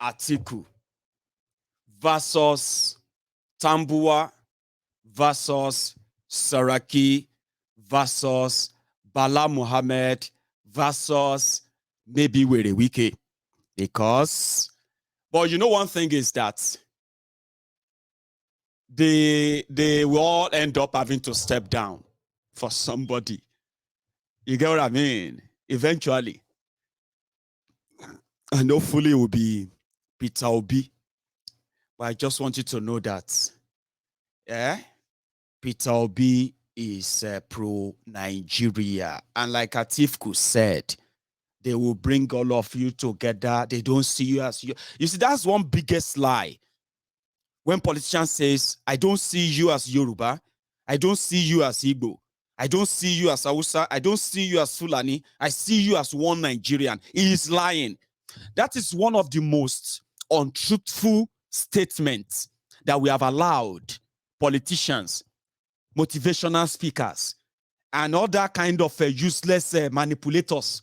Atiku versus Tambua versus Saraki versus Bala Muhammad versus maybe Werewike. Because, but you know, one thing is that they will all end up having to step down for somebody. You get what I mean? Eventually. And hopefully it will be Peter Obi. But I just want you to know that Peter Obi is pro-Nigeria. And like Atifku said, they will bring all of you together. They don't see you as you. You see, that's one biggest lie. When politicians says, I don't see you as Yoruba, I don't see you as Igbo, I don't see you as Hausa, I don't see you as Fulani, I see you as one Nigerian. He is lying. That is one of the most untruthful statements that we have allowed politicians, motivational speakers, and other kind of useless manipulators.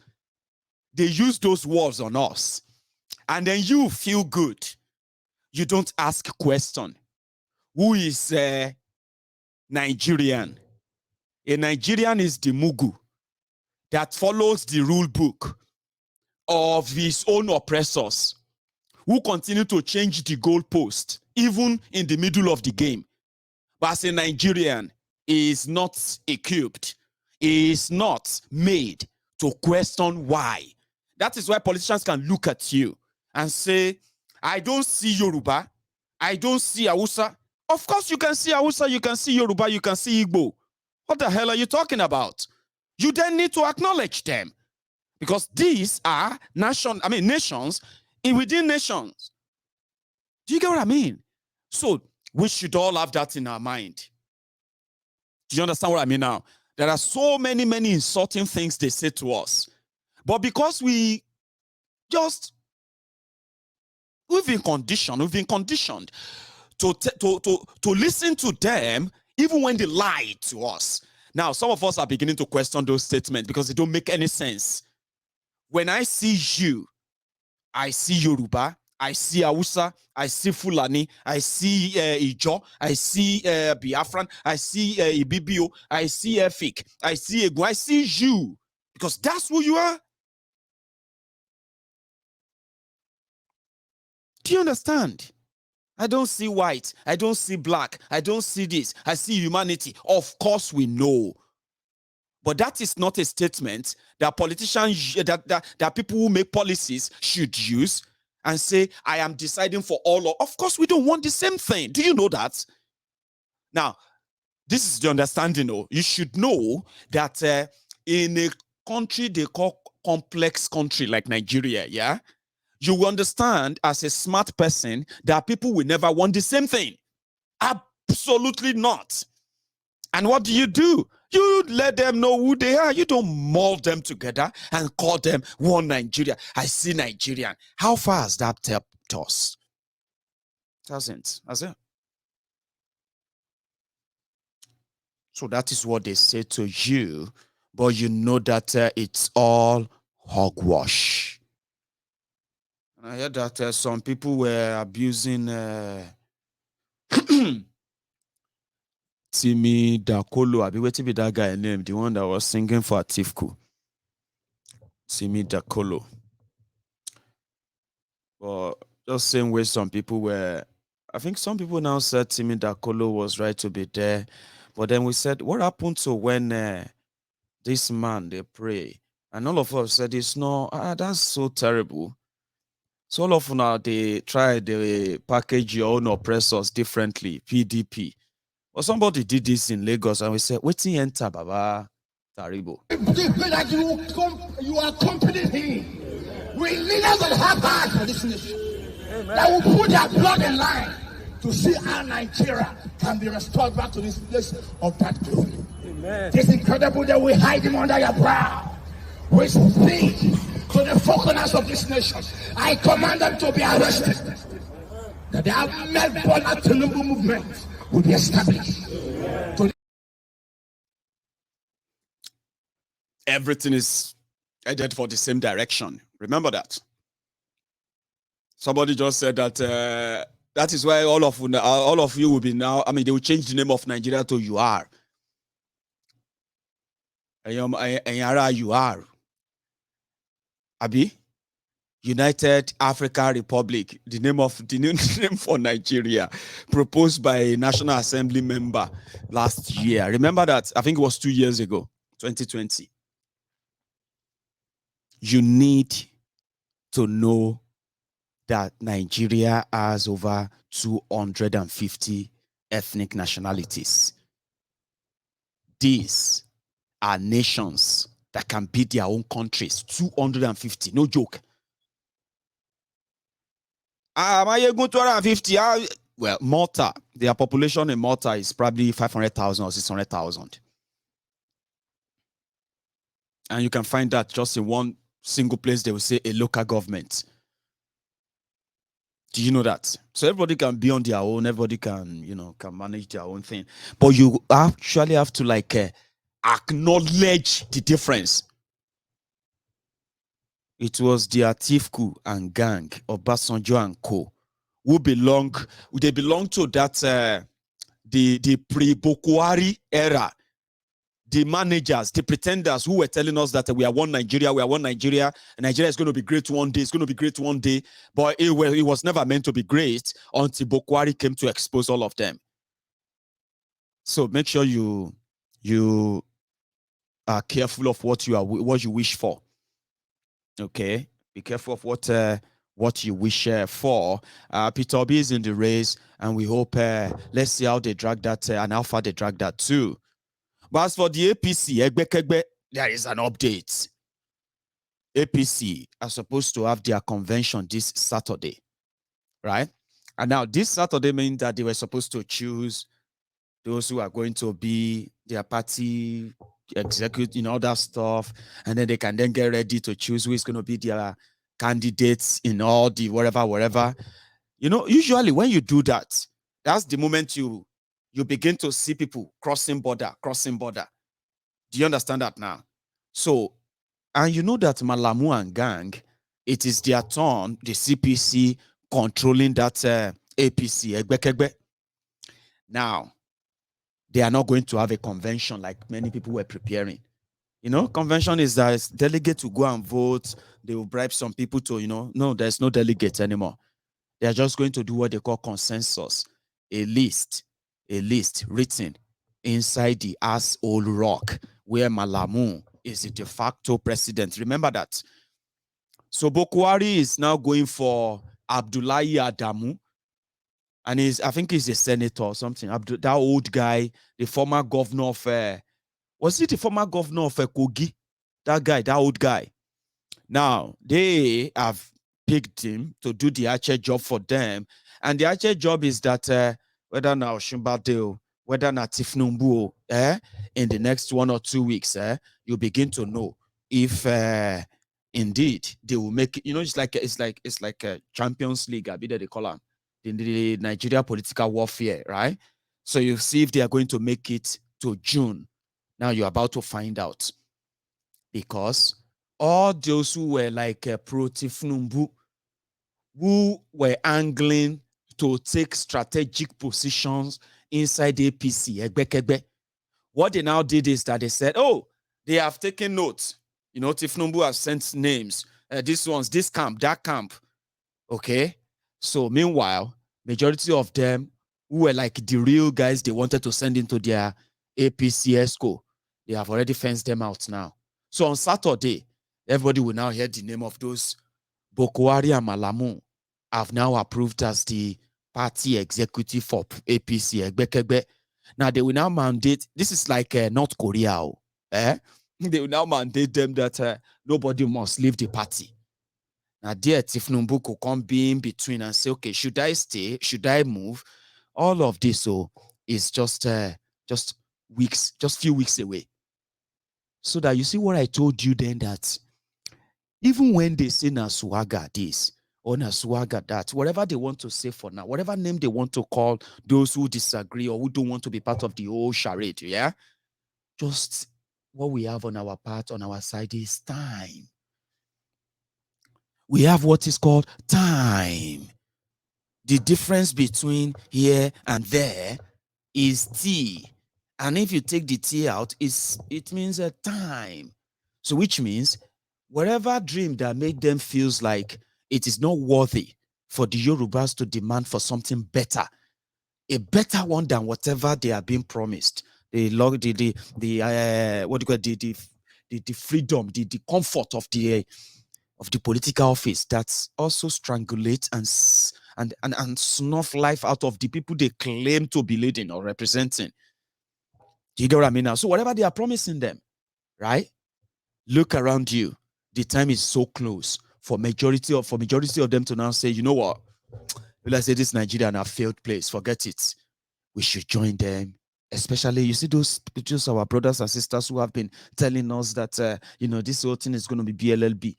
They use those words on us. And then you feel good. You don't ask question. Who is Nigerian? A Nigerian is the Mugu that follows the rule book of his own oppressors, who continue to change the goalpost even in the middle of the game. But as a Nigerian, he is not equipped, he is not made to question why. That is why politicians can look at you and say, I don't see Yoruba, I don't see Hausa. Of course you can see Hausa, you can see Yoruba, you can see Igbo. What the hell are you talking about? You then need to acknowledge them. Because these are nations within nations. Do you get what I mean? So we should all have that in our mind. Do you understand what I mean now? There are so many insulting things they say to us. But because we've been conditioned to listen to them even when they lie to us. Now, some of us are beginning to question those statements because they don't make any sense. When I see you, I see Yoruba, I see Hausa, I see Fulani, I see Ijo, I see Biafran, I see Ibibio, I see Efik, I see Egu, I see you, because that's who you are. Do you understand? I don't see white, I don't see black, I don't see this, I see humanity. Of course we know. But that is not a statement that politicians, that people who make policies should use and say, I am deciding for all. Of course, we don't want the same thing. Do you know that? Now, this is the understanding. You should know that in a country they call complex country like Nigeria, yeah, you will understand as a smart person that people will never want the same thing. Absolutely not. And what do? You let them know who they are. You don't mold them together and call them one Nigeria. I see Nigerian. How far has that helped us? It hasn't, has it? So that is what they say to you, but you know that it's all hogwash. And I heard that some people were abusing Timi Dakolo. I be waiting with that guy name, the one that was singing for Atifku. Timi Dakolo. But just same way some people were, I think some people now said Timi Dakolo was right to be there. But then we said, what happened to when this man, they pray? And all of us said, it's not, that's so terrible. So all of now they try, they package your own oppressors differently, PDP. But somebody did this in Lagos and we said, waiting enter Baba Taribo. That you are accompanying him. We leaders that have heart for this nation. Amen. That will put their blood in line to see how Nigeria can be restored back to this place of that glory. Amen. It's incredible that we hide him under your brow. We speak to the four corners of this nation. I command them to be arrested. That the Ahmed Bola Tinubu movement will be established. Everything is headed for the same direction. Remember that. Somebody just said that that is why all of you will be now. I mean, they will change the name of Nigeria to you are. You are. Abi, United African Republic, the new name for Nigeria, proposed by a National Assembly member last year. Remember that? I think it was 2 years ago, 2020. You need to know that Nigeria has over 250 ethnic nationalities. These are nations that can beat their own countries. 250, no joke. Maiyegun 250. Well, Malta, their population in Malta is probably 500,000 or 600,000. And you can find that just in one single place, they will say a local government. Do you know that? So everybody can be on their own. Everybody can, can manage their own thing. But you actually have to acknowledge the difference. It was the Atifku and gang of Obasanjo and Co. They belong to that the pre-Bokwari era. The managers, the pretenders who were telling us that we are one Nigeria, Nigeria is going to be great one day, it's going to be great one day, but it was never meant to be great until Bokwari came to expose all of them. So make sure you are careful of what you wish for. Okay, be careful of what you wish for. Peter Obi is in the race, and we hope let's see how they drag that and how far they drag that too. But as for the APC, there is an update. APC are supposed to have their convention this Saturday, right? And now this Saturday means that they were supposed to choose those who are going to be their party execute, all that stuff. And then they can then get ready to choose who is going to be their candidates in all the wherever. Usually when you do that, that's the moment you begin to see people crossing border. Do you understand that now? So, and you know that Malamu and gang, it is their turn, the CPC controlling that APC, Egbekegbe. Now, they are not going to have a convention like many people were preparing. Convention is that delegates will go and vote. They will bribe some people to, no, there's no delegates anymore. They are just going to do what they call consensus, a list written inside the old rock where Malamu is the de facto president. Remember that. So Bokwari is now going for Abdullahi Adamu, and I think he's a senator or something. That old guy, the former governor of was it the former governor of Kogi? That old guy. Now they have picked him to do the actual job for them, and the actual job is that whether now Shimbadeo, whether not Tifnumbu, in the next 1 or 2 weeks, you begin to know if indeed they will make it. It's like a Champions League, I believe they call them, the Nigeria political warfare, right? So you see if they are going to make it to June. Now you're about to find out, because all those who were like pro-Tifnumbu, who were angling to take strategic positions inside the APC, Egbekegbe, what they now did is that they said, oh, they have taken notes. Tifnumbu has sent names. This camp, that camp. Okay. So meanwhile, majority of them who were like the real guys they wanted to send into their APC ESCO, they have already fenced them out now. So on Saturday, everybody will now hear the name of those Bokwari and Malamu have now approved as the party executive for APC, Egbekegbe. Now they will now mandate, this is like North Korea, they will now mandate them that nobody must leave the party. Now there, Tifnumbu could come be in between and say, okay, should I stay? Should I move? All of this is just few weeks away. So that you see what I told you then, that even when they say Naswaga this or Naswaga that, whatever they want to say for now, whatever name they want to call those who disagree or who don't want to be part of the whole charade, just what we have on our part, on our side is time. we have what is called time. The difference between here and there is T. And if you take the T out, it means a time. So which means whatever dream that make them feels like it is not worthy for the Yorubas to demand for something better, a better one than whatever they are being promised. The what do you call it, the freedom, the comfort of the political office that's also strangulate and snuff life out of the people they claim to be leading or representing. Do you get what I mean now? So whatever they are promising them, right? Look around you. The time is so close for majority of them to now say, you know what? Let's say this Nigeria a failed place. Forget it. We should join them. Especially, you see those our brothers and sisters who have been telling us that this whole thing is going to be BLLB.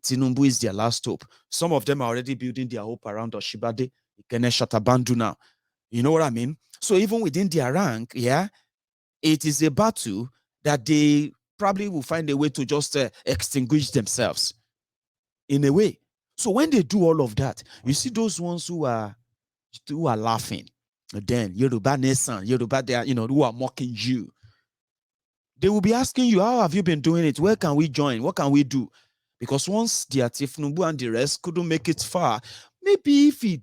Tinubu is their last hope. Some of them are already building their hope around Oshibade, Ikene Shatabandu now. You know what I mean? So even within their rank, yeah, it is a battle that they probably will find a way to just extinguish themselves in a way. So when they do all of that, you see those ones who are laughing, then Yoruba Nation, Yoruba, they are, who are mocking you. They will be asking you, how have you been doing it? Where can we join? What can we do? Because once the Atifnubu and the rest couldn't make it far, maybe if he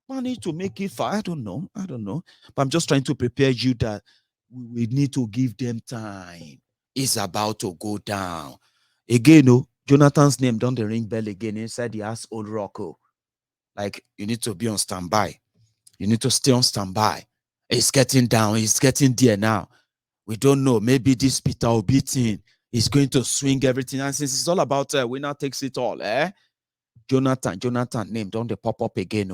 managed to make it far, I don't know. But I'm just trying to prepare you that we need to give them time. It's about to go down. Again, Jonathan's name don't the ring bell again inside the ass old Rocco. Like, you need to be on standby. You need to stay on standby. It's getting down. It's getting there now. We don't know. Maybe this Peter Obi thing is going to swing everything. And since it's all about winner takes it all, Jonathan name don't they pop up again,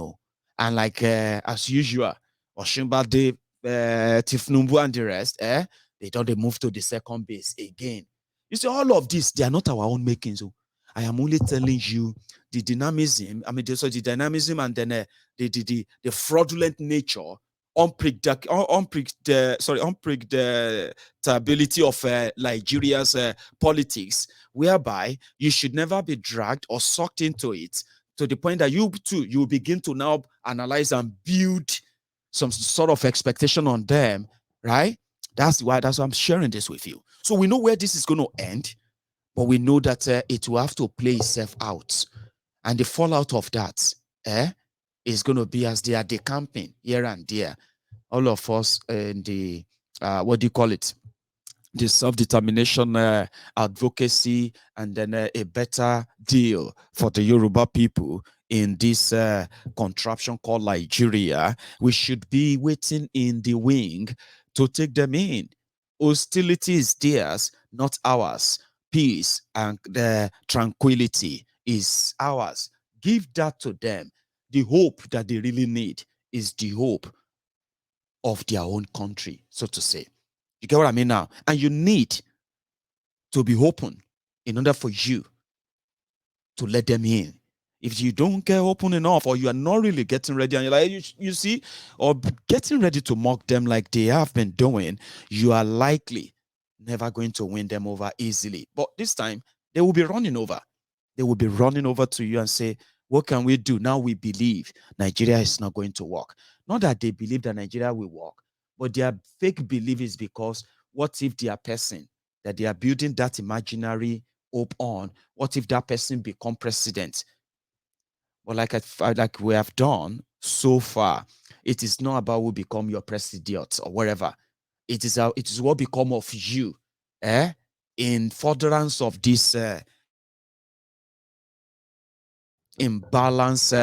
and like as usual, Oshimbade, Tifnumbu and the rest, they don't they move to the second base again. You see, all of this, they are not our own making. So I am only telling you the dynamism. I mean, the dynamism and then the fraudulent nature, unpredictability of Nigeria's politics, whereby you should never be dragged or sucked into it to the point that you begin to now analyze and build some sort of expectation on them, right? That's why I'm sharing this with you. So we know where this is going to end, but we know that it will have to play itself out. And the fallout of that is going to be as they are decamping here and there. All of us in the, what do you call it? The self-determination advocacy, and then a better deal for the Yoruba people in this contraption called Nigeria. We should be waiting in the wing to take them in. Hostility is theirs, not ours. Peace and tranquility is ours. Give that to them. The hope that they really need is the hope of their own country, so to say. You get what I mean now? And you need to be open in order for you to let them in. If you don't get open enough, or you are not really getting ready, and you're like, you see, or getting ready to mock them like they have been doing, you are likely never going to win them over easily. But this time, they will be running over. They will be running over to you and say, what can we do? Now we believe Nigeria is not going to work. Not that they believe that Nigeria will work, but their fake belief is because what if their person that they are building that imaginary hope on, what if that person become president? But like we have done so far, it is not about who become your president or whatever. It is what become of you, in furtherance of this imbalance,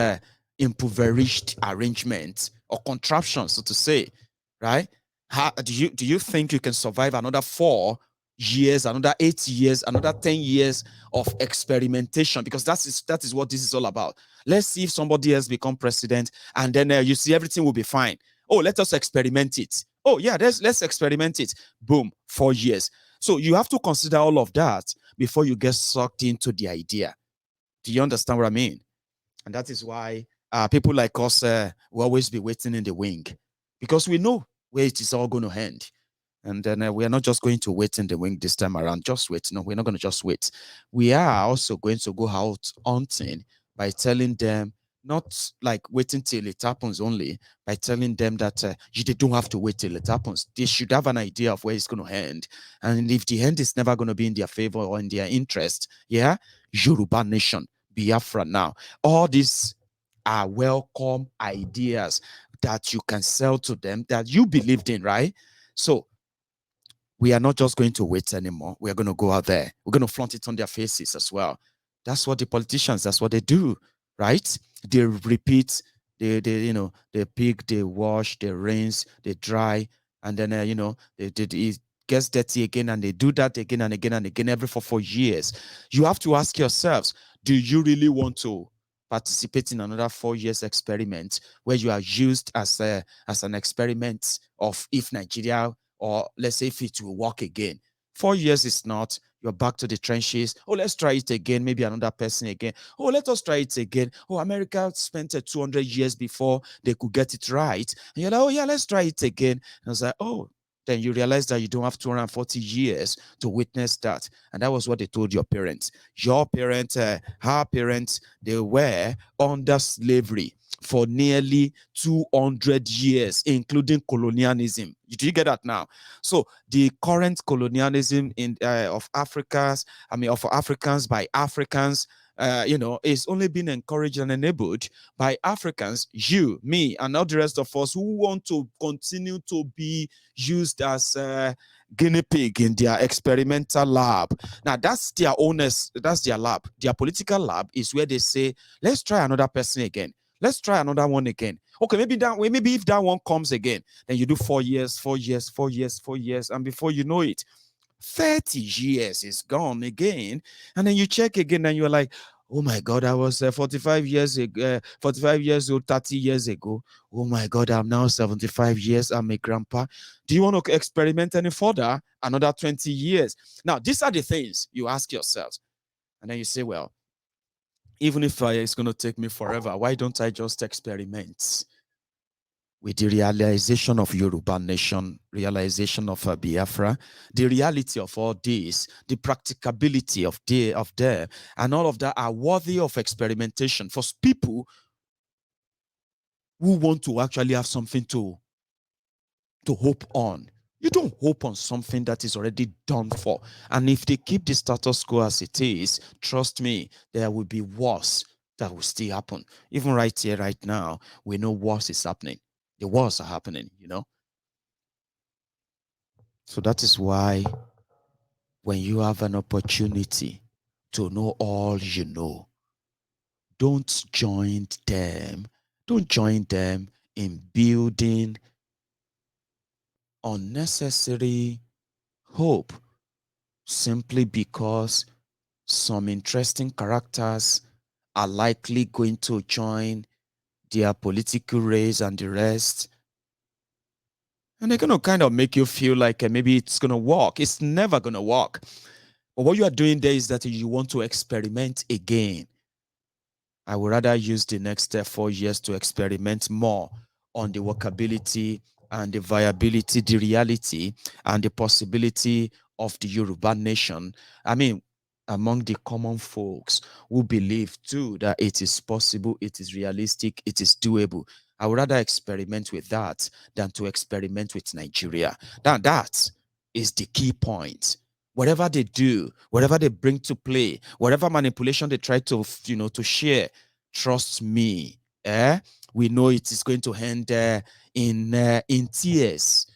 impoverished arrangement or contraption, so to say, right? How do you think you can survive another 4 years, another 8 years, another 10 years of experimentation? Because that is what this is all about. Let's see if somebody else become president, and then you see everything will be fine. Oh, let us experiment it. Oh yeah, let's experiment it. Boom, 4 years. So you have to consider all of that before you get sucked into the idea. Do you understand what I mean? And that is why people like us will always be waiting in the wing, because we know where it is all going to end. And then we are not just going to wait in the wing this time around. Just wait. No, we're not going to just wait. We are also going to go out hunting by telling them, not like waiting till it happens only, by telling them that they don't have to wait till it happens. They should have an idea of where it's going to end. And if the end is never going to be in their favor or in their interest, yeah, Yoruba nation, Biafra now. All these are welcome ideas that you can sell to them that you believed in, right? So we are not just going to wait anymore. We are going to go out there. We're going to flaunt it on their faces as well. That's what the politicians, that's what they do, right? They repeat, they pick, they wash, they rinse, they dry, and then, it gets dirty again, and they do that again and again and again every 4 years. You have to ask yourselves, do you really want to participate in another 4 years experiment where you are used as an experiment of if Nigeria, or let's say if it will work again? 4 years is not. You're back to the trenches. Oh, let's try it again. Maybe another person again. Oh, let us try it again. Oh, America spent 200 years before they could get it right. And you're like, oh, yeah, let's try it again. And I was like, oh, then you realize that you don't have 240 years to witness that. And that was what they told your parents. Your parents, our parents, they were under slavery for nearly 200 years, including colonialism. Do you get that now? So the current colonialism of Africans by Africans, is only being encouraged and enabled by Africans, you, me, and all the rest of us who want to continue to be used as guinea pig in their experimental lab. Now that's their owners, that's their lab. Their political lab is where they say, let's try another person again. Let's try another one again. Okay, maybe if that one comes again, then you do 4 years, 4 years, 4 years, 4 years, and before you know it, 30 years is gone again. And then you check again and you're like, oh my God, I was 45 years old 30 years ago. Oh my God, I'm now 75 years. I'm a grandpa. Do you want to experiment any further? Another 20 years. Now, these are the things you ask yourselves. And then you say, well, even if it's going to take me forever, why don't I just experiment? With the realization of Yoruba nation, realization of Biafra, the reality of all this, the practicability of them, and all of that are worthy of experimentation for people who want to actually have something to hope on. You don't hope on something that is already done for. And if they keep the status quo as it is, trust me, there will be worse that will still happen. Even right here, right now, we know worse is happening. The wars are happening, So that is why when you have an opportunity to know all you know, don't join them. Don't join them in building unnecessary hope simply because some interesting characters are likely going to join their political race and the rest. And they're going to kind of make you feel like maybe it's going to work. It's never going to work. But what you are doing there is that you want to experiment again. I would rather use the next 4 years to experiment more on the workability and the viability, the reality and the possibility of the Yoruba nation. I mean, among the common folks who believe too that it is possible, it is realistic, it is doable. I would rather experiment with that than to experiment with Nigeria. That is the key point. Whatever they do, whatever they bring to play, whatever manipulation they try to, to share, trust me, we know it is going to end in tears.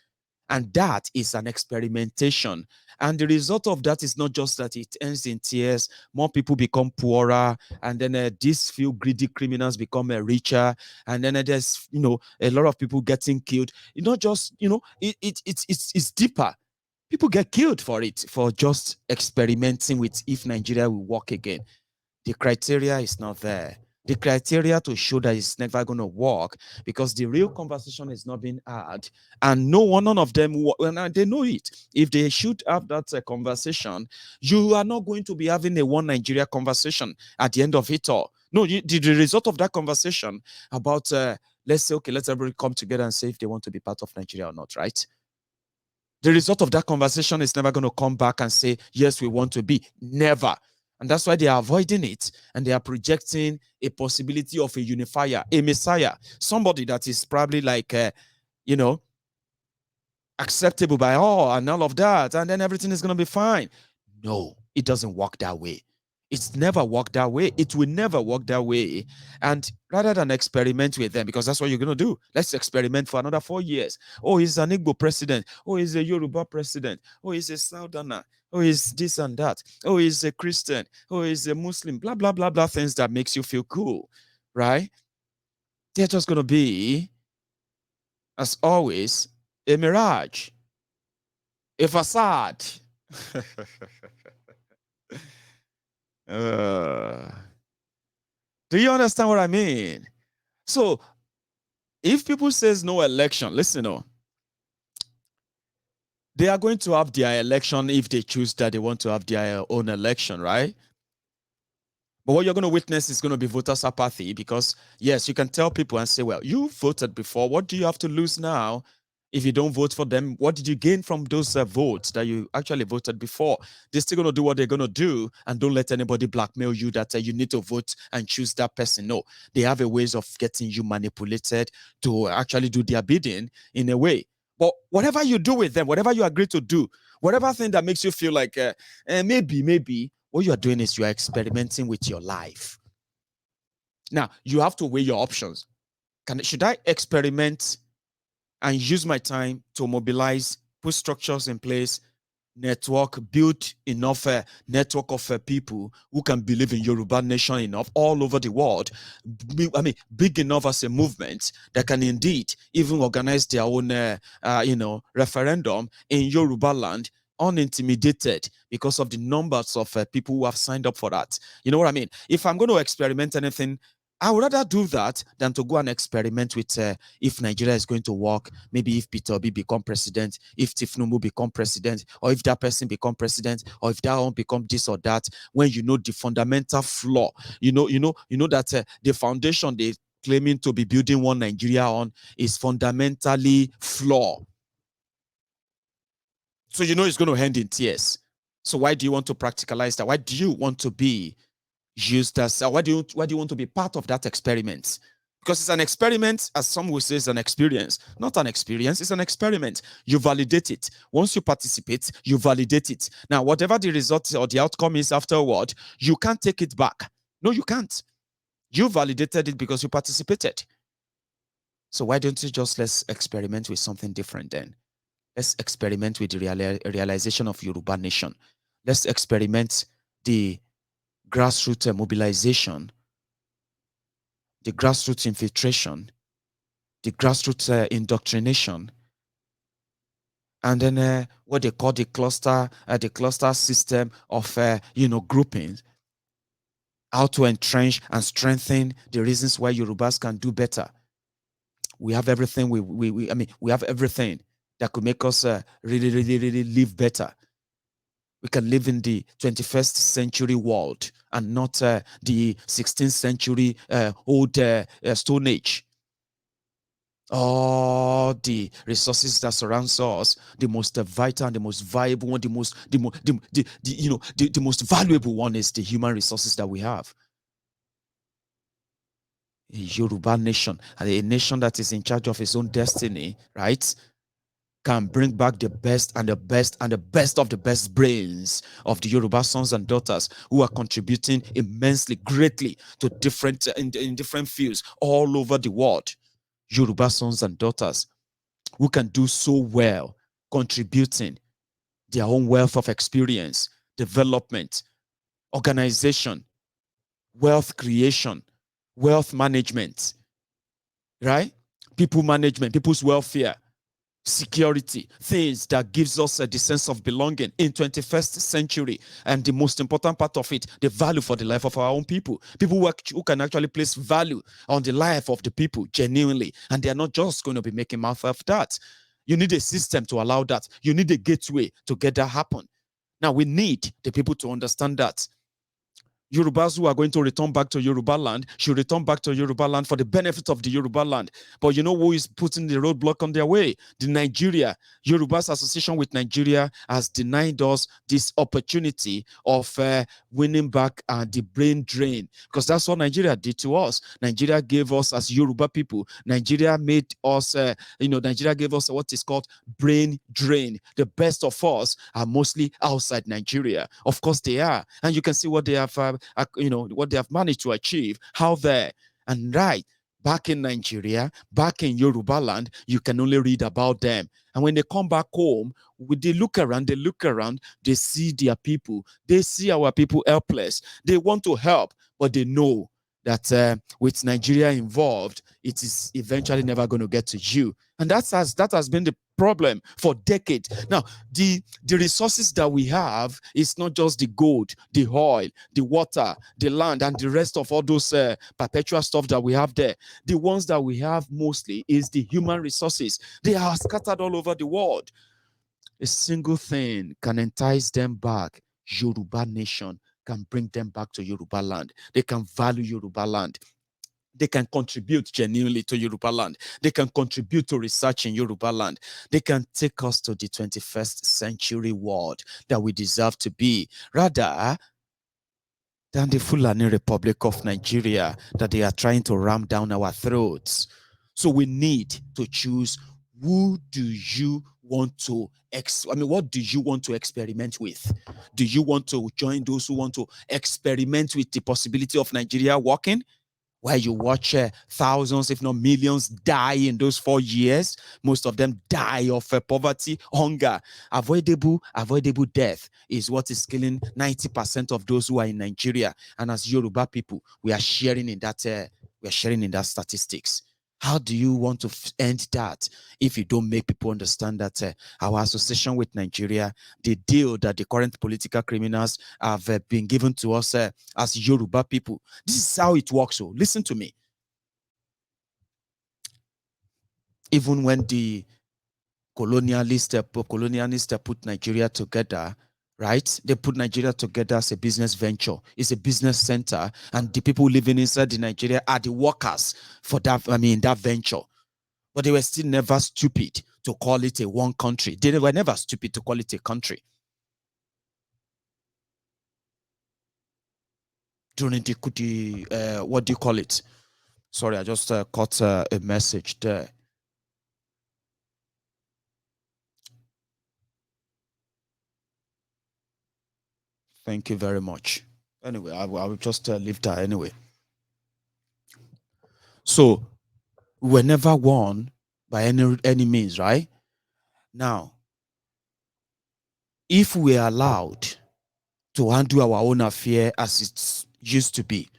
And that is an experimentation. And the result of that is not just that it ends in tears, more people become poorer, and then these few greedy criminals become richer, and then there's, a lot of people getting killed. It's not just, it's deeper. People get killed for just experimenting with if Nigeria will work again. The criteria is not there. The criteria to show that it's never going to work, because the real conversation is not being had, and none of them, they know it. If they should have that conversation, you are not going to be having a one Nigeria conversation at the end of it all. No, the result of that conversation about, let's say, okay, let's everybody come together and say if they want to be part of Nigeria or not, right? The result of that conversation is never going to come back and say, yes, we want to be. Never. And that's why they are avoiding it, and they are projecting a possibility of a unifier, a messiah, somebody that is probably like, you know, acceptable by all and all of that, and then everything is going to be fine. No, it doesn't work that way. It's never worked that way. It will never work that way. And rather than experiment with them, because that's what you're going to do, let's experiment for another 4 years. Oh, he's an Igbo president. Oh, he's a Yoruba president. Oh, he's a Southerner. Oh, he's this and that. Oh, he's a Christian. Oh, he's a Muslim. Blah, blah, blah, blah, things that makes you feel cool, right? They're just going to be, as always, a mirage, a facade. Do you understand what I mean? So if people says no election, listen, they are going to have their election if they choose that they want to have their own election, right? But what you're going to witness is going to be voters' apathy, because yes, you can tell people and say, well, you voted before. What do you have to lose now? If you don't vote for them, what did you gain from those votes that you actually voted before? They're still going to do what they're going to do, and don't let anybody blackmail you that you need to vote and choose that person. No, they have a ways of getting you manipulated to actually do their bidding in a way. But whatever you do with them, whatever you agree to do, whatever thing that makes you feel like maybe, what you are doing is you are experimenting with your life. Now, you have to weigh your options. Should I experiment and use my time to mobilize, put structures in place, network, build enough network of people who can believe in Yoruba nation enough all over the world? Big enough as a movement that can indeed even organize their own, referendum in Yoruba land, unintimidated, because of the numbers of people who have signed up for that. You know what I mean? If I'm going to experiment anything, I would rather do that than to go and experiment with if Nigeria is going to work, maybe if Peter Obi become president, if Tifnumu become president, or if that person become president, or if that one become this or that, when you know the fundamental flaw, you know that the foundation they claiming to be building one Nigeria on is fundamentally flawed. So you know it's going to end in tears. So why do you want to practicalize that? Why do you want to be used as why do you want to be part of that experiment? Because it's an experiment, as some will say, it's an experience. Not an experience, it's an experiment. You validate it. Once you participate, you validate it. Now, whatever the result or the outcome is afterward, you can't take it back. No, you can't. You validated it because you participated. So why don't you just let's experiment with something different then? Let's experiment with the realization of Yoruba nation. Let's experiment the grassroots mobilization, the grassroots infiltration, the grassroots indoctrination, and then what they call the cluster system of groupings. How to entrench and strengthen the reasons why Yorubas can do better. We have everything. We have everything that could make us really live better. We can live in the 21st century world and not the 16th century old Stone Age. All the resources that surrounds us, the most vital and the most viable one, the most valuable one is the human resources that we have. A Yoruba nation, a nation that is in charge of its own destiny, right, can bring back the best and the best and the best of the best brains of the Yoruba sons and daughters who are contributing immensely, greatly to different in different fields all over the world. Yoruba sons and daughters who can do so well, contributing their own wealth of experience, development, organization, wealth creation, wealth management, right? People management, people's welfare, security, things that gives us the sense of belonging in 21st century. And the most important part of it, the value for the life of our own people who can actually place value on the life of the people genuinely, and they are not just going to be making mouth of that. You need a system to allow that. You need a gateway to get that happen. Now we need the people to understand that Yorubas who are going to return back to Yoruba land should return back to Yoruba land for the benefit of the Yoruba land. But you know who is putting the roadblock on their way? The Nigeria. Yoruba's association with Nigeria has denied us this opportunity of winning back the brain drain, because that's what Nigeria did to us. Nigeria gave us, as Yoruba people, Nigeria made us, Nigeria gave us what is called brain drain. The best of us are mostly outside Nigeria. Of course they are. And you can see what they have what they have managed to achieve, how there. And right, back in Nigeria, back in Yoruba land, you can only read about them. And when they come back home, they look around, they see their people, they see our people helpless. They want to help, but they know that with Nigeria involved, it is eventually never going to get to you. And that has been the problem for decades. Now, the resources that we have is not just the gold, the oil, the water, the land, and the rest of all those perpetual stuff that we have there. The ones that we have mostly is the human resources. They are scattered all over the world. A single thing can entice them back. Yoruba nation can bring them back to Yoruba land. They can value Yoruba land. They can contribute genuinely to Yoruba land. They can contribute to research in Yoruba land. They can take us to the 21st century world that we deserve to be, rather than the Fulani Republic of Nigeria that they are trying to ram down our throats. So we need to choose, who do you want to what do you want to experiment with? Do you want to join those who want to experiment with the possibility of Nigeria working, where you watch thousands, if not millions, die in those 4 years? Most of them die of poverty, hunger. Avoidable death is what is killing 90% of those who are in Nigeria. And as Yoruba people, we are sharing in that statistics. How do you want to end that if you don't make people understand that our association with Nigeria, the deal that the current political criminals have been given to us as Yoruba people, this is how it works. So listen to me. Even when the colonialists put Nigeria together, right? They put Nigeria together as a business venture. It's a business center, and the people living inside the Nigeria are the workers for that, that venture. But they were still never stupid to call it a one country. They were never stupid to call it a country. During the what do you call it? Sorry, I just caught a message there. Thank you very much. Anyway, I will just leave that anyway. So we were never won by any means, right? Now, if we are allowed to handle our own affair as it used to be,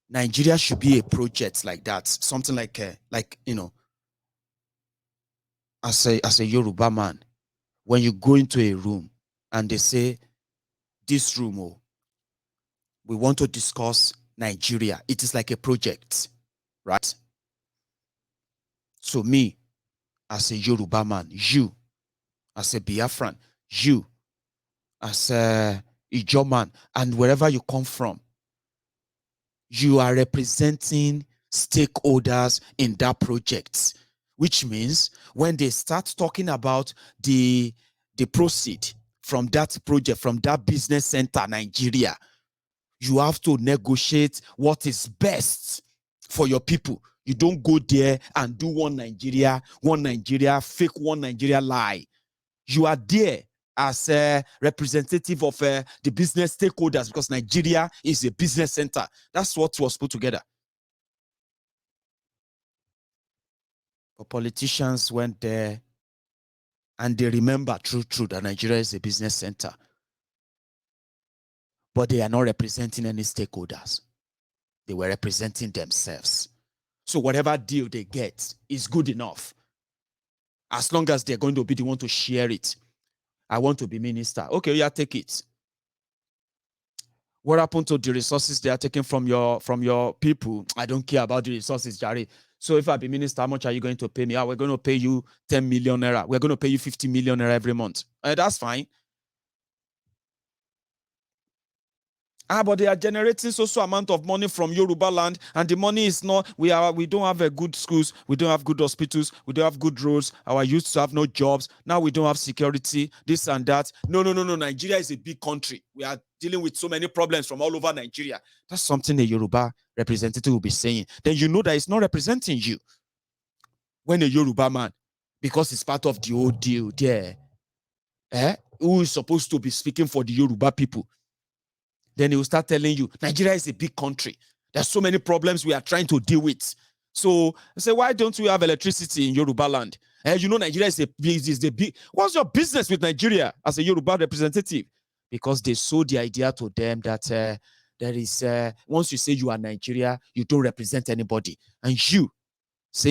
Nigeria should be a project like that, something like as a Yoruba man, when you go into a room and they say, this room, we want to discuss Nigeria, it is like a project, right? So me, as a Yoruba man, you, as a Biafran, you, as a Ijo man, and wherever you come from, you are representing stakeholders in that project, which means when they start talking about the proceed from that project, from that business center, Nigeria, you have to negotiate what is best for your people. You don't go there and do one Nigeria, fake one Nigeria lie. You are there as a representative of the business stakeholders, because Nigeria is a business center. That's what was put together. But politicians went there and they remember true that Nigeria is a business center. But they are not representing any stakeholders. They were representing themselves. So whatever deal they get is good enough, as long as they're going to be the one to share it. I want to be minister. Okay, yeah, take it. What happened to the resources they are taking from your people? I don't care about the resources, Jerry. So if I be minister, how much are you going to pay me? We're going to pay you 10 million naira. We're going to pay you 50 million naira every month. That's fine. But they are generating so amount of money from Yoruba land, and the money is not. We don't have a good schools, we don't have good hospitals, we don't have good roads. Our youth have no jobs. Now we don't have security, this and that. No. Nigeria is a big country. We are dealing with so many problems from all over Nigeria. That's something a Yoruba representative will be saying. Then you know that it's not representing you. When a Yoruba man, because it's part of the old deal there, who is supposed to be speaking for the Yoruba people, then he will start telling you, Nigeria is a big country. There's so many problems we are trying to deal with. So I say, why don't we have electricity in Yoruba land? You know, Nigeria is a big. What's your business with Nigeria as a Yoruba representative? Because they sold the idea to them that there is once you say you are Nigeria, you don't represent anybody, and you saying